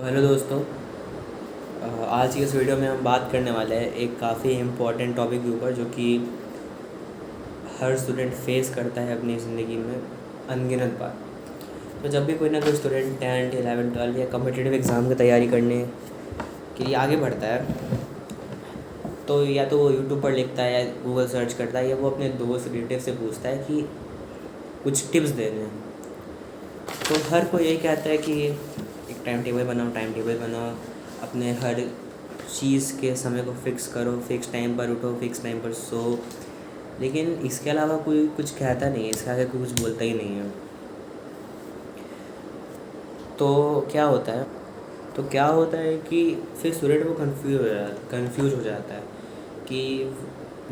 Hello दोस्तों। आज की इस वीडियो में हम बात करने वाले हैं एक काफ़ी इम्पोर्टेंट टॉपिक के ऊपर जो कि हर स्टूडेंट फेस करता है अपनी ज़िंदगी में अनगिनत बार। तो जब भी कोई ना कोई स्टूडेंट 10th 11th 12 या कॉम्पिटिटिव एग्ज़ाम की तैयारी करने के लिए आगे बढ़ता है, तो या तो वो यूट्यूब पर लिखता है या गूगल सर्च करता है या वो अपने दोस्त रिलेटिव से पूछता है कि कुछ टिप्स दे दें। तो हर कोई यही कहता है कि एक टाइम टेबल बनाओ, अपने हर चीज़ के समय को फ़िक्स करो, फ़िक्स टाइम पर उठो, फ़िक्स टाइम पर सो। लेकिन इसके अलावा कोई कुछ कहता नहीं है, इसके आगे कोई कुछ बोलता ही नहीं है। तो क्या होता है कि फिर स्टूडेंट वो कंफ्यूज हो जाता है कि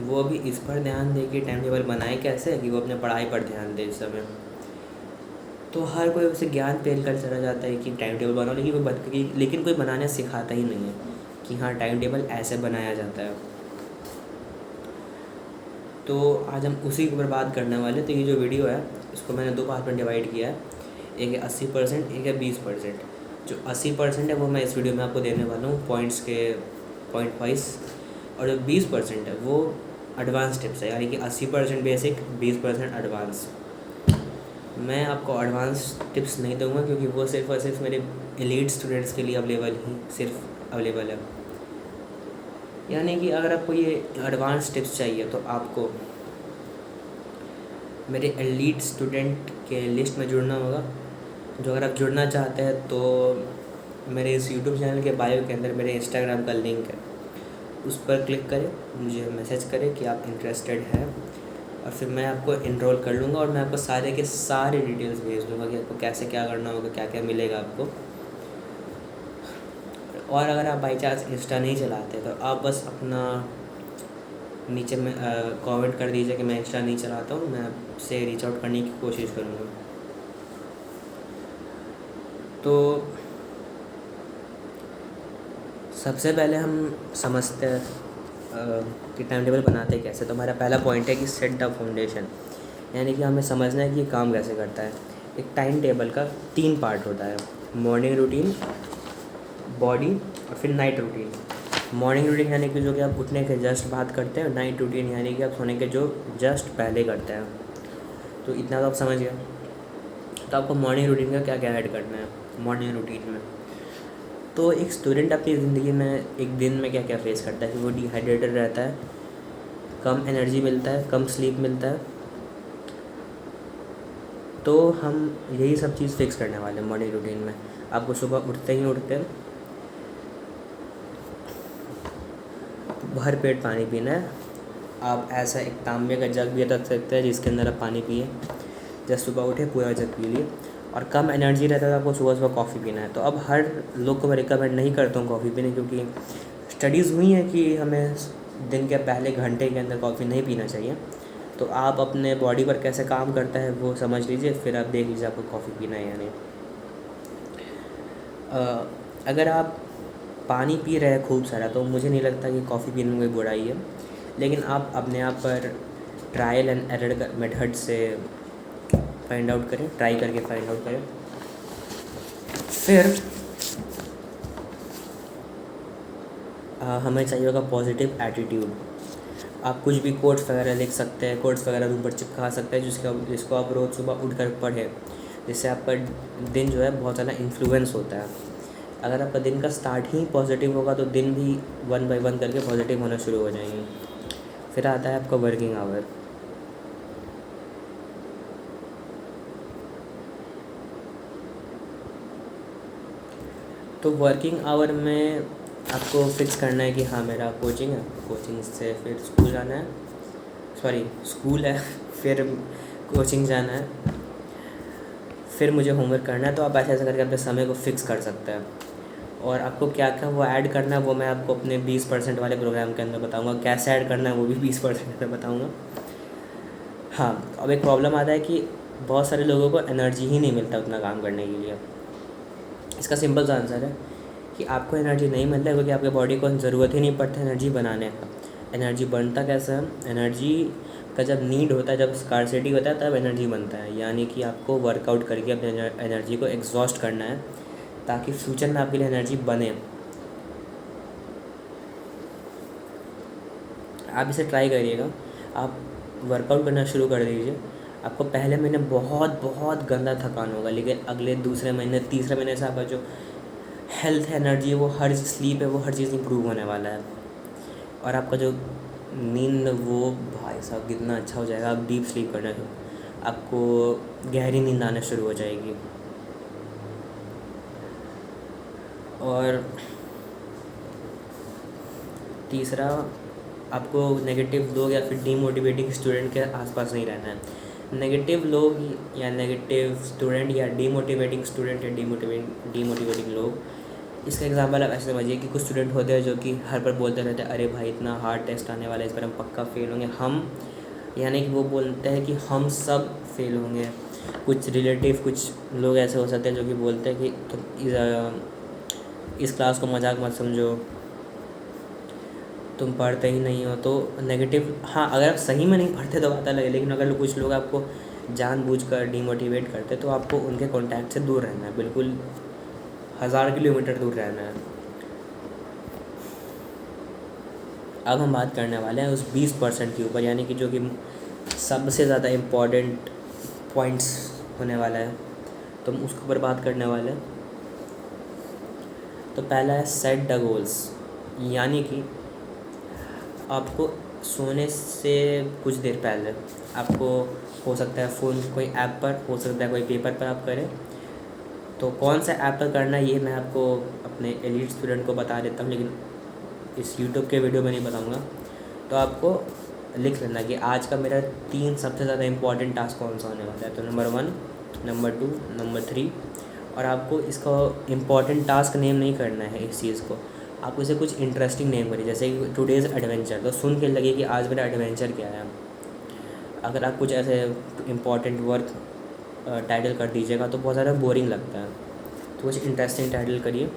वो अभी इस पर ध्यान दे कि टाइम टेबल बनाए कैसे कि वो अपने पढ़ाई पर ध्यान दे इस समय। तो हर कोई उसे ज्ञान पेल कर चला जाता है कि टाइम टेबल बनाओ, लेकिन कोई बनाने सिखाता ही नहीं है कि हाँ टाइम टेबल ऐसे बनाया जाता है। तो आज हम उसी के ऊपर बात करने वाले। तो ये जो वीडियो है इसको मैंने दो पार्ट में डिवाइड किया है, एक है 80%, एक है 20%। जो 80% है वो मैं इस वीडियो में आपको देने वाला हूँ पॉइंट वाइज, और जो 20% है वो एडवांस टिप्स है, यानी कि 80% बेसिक, 20% एडवांस। मैं आपको एडवांस टिप्स नहीं दूंगा क्योंकि वो सिर्फ़ और सिर्फ मेरे एलीट स्टूडेंट्स के लिए अवेलेबल है। यानी कि अगर आपको ये एडवांस टिप्स चाहिए तो आपको मेरे एलीट स्टूडेंट के लिस्ट में जुड़ना होगा। जो अगर आप जुड़ना चाहते हैं तो मेरे इस यूट्यूब चैनल के बायो के अंदर मेरे इंस्टाग्राम का लिंक है, उस पर क्लिक करें, मुझे मैसेज करें कि आप इंटरेस्टेड हैं, और फिर मैं आपको इनरोल कर लूँगा और मैं आपको सारे के सारे डिटेल्स भेज दूँगा कि आपको कैसे क्या करना होगा, क्या क्या मिलेगा आपको। और अगर आप बाई चांस इंस्टा नहीं चलाते तो आप बस अपना नीचे में कमेंट कर दीजिए कि मैं इंस्टा नहीं चलाता हूँ, मैं आपसे रीच आउट करने की कोशिश करूँगा। तो सबसे पहले हम समझते हैं कि टाइम टेबल बनाते कैसे। तो हमारा पहला पॉइंट है कि सेट द फाउंडेशन, यानी कि हमें समझना है कि ये काम कैसे करता है। एक टाइम टेबल का 3 पार्ट होता है, मॉर्निंग रूटीन, बॉडी और फिर नाइट रूटीन। मॉर्निंग रूटीन यानी कि जो कि आप उठने के जस्ट बाद करते हैं, नाइट रूटीन यानी कि आप सोने के जो जस्ट पहले करते हैं। तो इतना तो आप समझ गए। तो आपको मॉर्निंग रूटीन का क्या क्या ऐड करना है मॉर्निंग रूटीन में। तो एक स्टूडेंट अपनी ज़िंदगी में एक दिन में क्या क्या फेस करता है कि वो डिहाइड्रेटेड रहता है, कम एनर्जी मिलता है, कम स्लीप मिलता है। तो हम यही सब चीज़ फिक्स करने वाले हैं मॉर्निंग रूटीन में। आपको सुबह उठते भर पेट पानी पीना है। आप ऐसा एक तांबे का जग भी रख सकते हैं जिसके अंदर आप पानी पिए। जब सुबह उठे पूरा जग पी लिए। और कम एनर्जी रहता है तो आपको सुबह सुबह कॉफ़ी पीना है। तो अब हर लोग को मैं रिकमेंड नहीं करता हूँ कॉफ़ी पीने, क्योंकि स्टडीज़ हुई हैं कि हमें दिन के पहले घंटे के अंदर कॉफ़ी नहीं पीना चाहिए। तो आप अपने बॉडी पर कैसे काम करता है वो समझ लीजिए, फिर आप देख लीजिए आपको कॉफ़ी पीना है या नहीं। अगर आप पानी पी रहे हैं खूब सारा तो मुझे नहीं लगता कि कॉफ़ी पीने में कोई बुराई है, लेकिन आप अपने आप पर ट्रायल एंड एरर मेथड से ट्राई करके फाइंड आउट करें। फिर हमें चाहिए होगा पॉजिटिव एटीट्यूड। आप कुछ भी कोट्स वगैरह लिख सकते हैं, कोट्स वगैरह रूम पर चिपका सकते हैं जिसको आप रोज़ सुबह उठ कर पढ़ें, जिससे आपका दिन जो है बहुत ज़्यादा इन्फ्लुएंस होता है। अगर आपका दिन का स्टार्ट ही पॉजिटिव होगा तो दिन भी 1 बाय 1 करके पॉजिटिव होना शुरू हो जाएंगे। फिर आता है आपका वर्किंग आवर। तो वर्किंग आवर में आपको फिक्स करना है कि हाँ मेरा कोचिंग है, कोचिंग से फिर स्कूल जाना है, स्कूल है फिर कोचिंग जाना है, फिर मुझे होमवर्क करना है। तो आप ऐसे करके अपने समय को फ़िक्स कर सकते हैं। और आपको क्या क्या वो ऐड करना है वो मैं आपको अपने 20% वाले प्रोग्राम के अंदर बताऊंगा। कैसे ऐड करना है वो भी 20% में बताऊंगा। हाँ, अब एक प्रॉब्लम आता है कि बहुत सारे लोगों को एनर्जी ही नहीं मिलता उतना काम करने के लिए। इसका सिंपल सा आंसर है कि आपको एनर्जी नहीं मिलता है क्योंकि आपके बॉडी को ज़रूरत ही नहीं पड़ता एनर्जी बनाने का। एनर्जी बनता कैसे है, एनर्जी का जब नीड होता है, जब स्कार्सिटी होता है तब एनर्जी बनता है। यानी कि आपको वर्कआउट करके अपने एनर्जी को एग्जॉस्ट करना है, ताकि फ्यूचर में आपके लिए एनर्जी बने। आप इसे ट्राई करिएगा। आप वर्कआउट करना शुरू कर दीजिए। आपको पहले महीने बहुत बहुत गंदा थकान होगा, लेकिन अगले दूसरे महीने तीसरे महीने से आपका जो हेल्थ एनर्जी है वो हर स्लीप है वो हर चीज़ इंप्रूव होने वाला है। और आपका जो नींद वो भाई साहब कितना अच्छा हो जाएगा। आप डीप स्लीप करना शुरू, आपको गहरी नींद आना शुरू हो जाएगी। और तीसरा, आपको नेगेटिव लोग या फिर डीमोटिवेटिंग स्टूडेंट के आसपास नहीं रहना है। नेगेटिव लोग या नेगेटिव स्टूडेंट या डीमोटिवेटिंग स्टूडेंट या डीमोटिवेटिंग लोग, इसका एग्जांपल आप ऐसे समझिए कि कुछ स्टूडेंट होते हैं जो कि हर बार बोलते रहते हैं, अरे भाई इतना हार्ड टेस्ट आने वाला है, इस पर हम पक्का फेल होंगे। हम यानी कि वो बोलते हैं कि हम सब फेल होंगे। कुछ रिलेटिव कुछ लोग ऐसे हो सकते हैं जो कि बोलते हैं कि तुम इस क्लास को मजाक मत समझो, तुम पढ़ते ही नहीं हो। तो नेगेटिव, हाँ अगर आप सही में नहीं पढ़ते तो बात अलग है, लेकिन अगर कुछ लोग आपको जानबूझकर डीमोटिवेट करते तो आपको उनके कॉन्टैक्ट से दूर रहना है, बिल्कुल 1000 किलोमीटर दूर रहना है। अब हम बात करने वाले हैं उस 20% के ऊपर, यानी कि जो कि सबसे ज़्यादा इम्पॉर्टेंट पॉइंट्स होने वाला है, तो हम उसके ऊपर बात करने वाले हैं। तो पहला है सेट द गोल्स, यानी कि आपको सोने से कुछ देर पहले आपको हो सकता है फ़ोन कोई ऐप पर, हो सकता है कोई पेपर पर आप करें। तो कौन सा ऐप पर करना है ये मैं आपको अपने एलीट स्टूडेंट को बता देता हूँ, लेकिन इस यूट्यूब के वीडियो में नहीं बताऊँगा। तो आपको लिख लेना कि आज का मेरा 3 सबसे ज़्यादा इम्पॉर्टेंट टास्क कौन सा होने वाला है। तो नंबर 1, नंबर 2, नंबर 3। और आपको इसका इम्पॉर्टेंट टास्क नेम नहीं करना है इस चीज़ को, आप उसे कुछ इंटरेस्टिंग नेम करिए, जैसे कि टुडेज़ एडवेंचर। तो सुन के लगे कि आज मेरा एडवेंचर क्या है। अगर आप कुछ ऐसे इम्पॉर्टेंट वर्क टाइटल कर दीजिएगा तो बहुत ज़्यादा बोरिंग लगता है। तो कुछ इंटरेस्टिंग टाइटल करिए।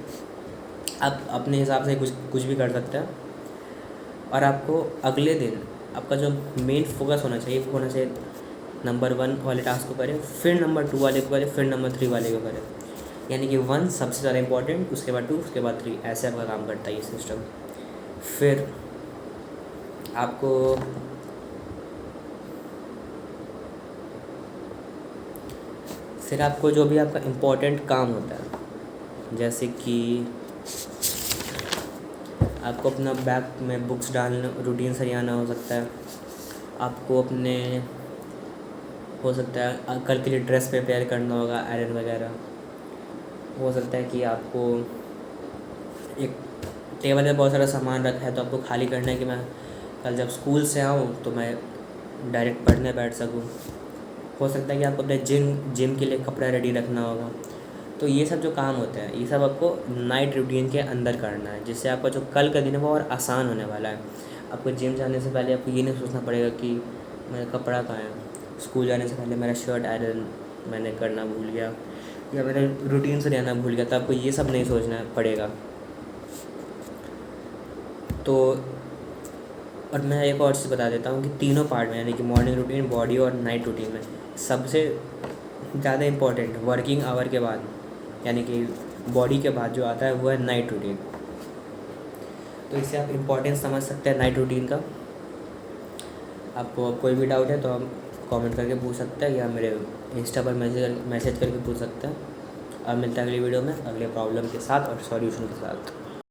आप अपने हिसाब से कुछ भी कर सकते हैं। और आपको अगले दिन आपका जो मेन फोकस होना चाहिए वो होना चाहिए नंबर 1 वाले टास्क को करें, फिर नंबर 2 वाले को करें, फिर नंबर 3 वाले को करें। यानी कि 1 सबसे ज़्यादा इम्पॉर्टेंट, उसके बाद 2, उसके बाद 3, ऐसे आपका काम करता है ये सिस्टम। फिर आपको जो भी आपका इम्पोर्टेंट काम होता है, जैसे कि आपको अपना बैग में बुक्स डालना, रूटीन सरियाना हो सकता है। आपको अपने हो सकता है कल के लिए ड्रेस प्रिपेयर करना होगा, आयरन वगैरह। हो सकता है कि आपको एक टेबल में बहुत सारा सामान रखा है तो आपको खाली करना है कि मैं कल जब स्कूल से आऊँ तो मैं डायरेक्ट पढ़ने बैठ सकूँ। हो सकता है कि आपको अपने जिम के लिए कपड़ा रेडी रखना होगा। तो ये सब जो काम होते हैं ये सब आपको नाइट रूटीन के अंदर करना है, जिससे आपका जो कल का दिन है वो और आसान होने वाला है। आपको जिम जाने से पहले आपको ये नहीं सोचना पड़ेगा कि मेरा कपड़ा कहाँ है, स्कूल जाने से पहले मेरा शर्ट आयरन मैंने करना भूल गया या मेरे रूटीन से रहना भूल गया। तो आपको ये सब नहीं सोचना पड़ेगा। तो और मैं एक और चीज़ बता देता हूँ कि तीनों पार्ट में, यानी कि मॉर्निंग रूटीन, बॉडी और नाइट रूटीन में सबसे ज़्यादा इम्पॉर्टेंट वर्किंग आवर के बाद, यानी कि बॉडी के बाद जो आता है वो है नाइट रूटीन। तो इससे आप इम्पोर्टेंस समझ सकते हैं नाइट रूटीन का। आपको कोई भी डाउट है तो आप कमेंट करके पूछ सकते हैं या मेरे इंस्टा पर मैसेज करके पूछ सकते हैं। अब मिलता है अगली वीडियो में अगले प्रॉब्लम के साथ और सॉल्यूशन के साथ।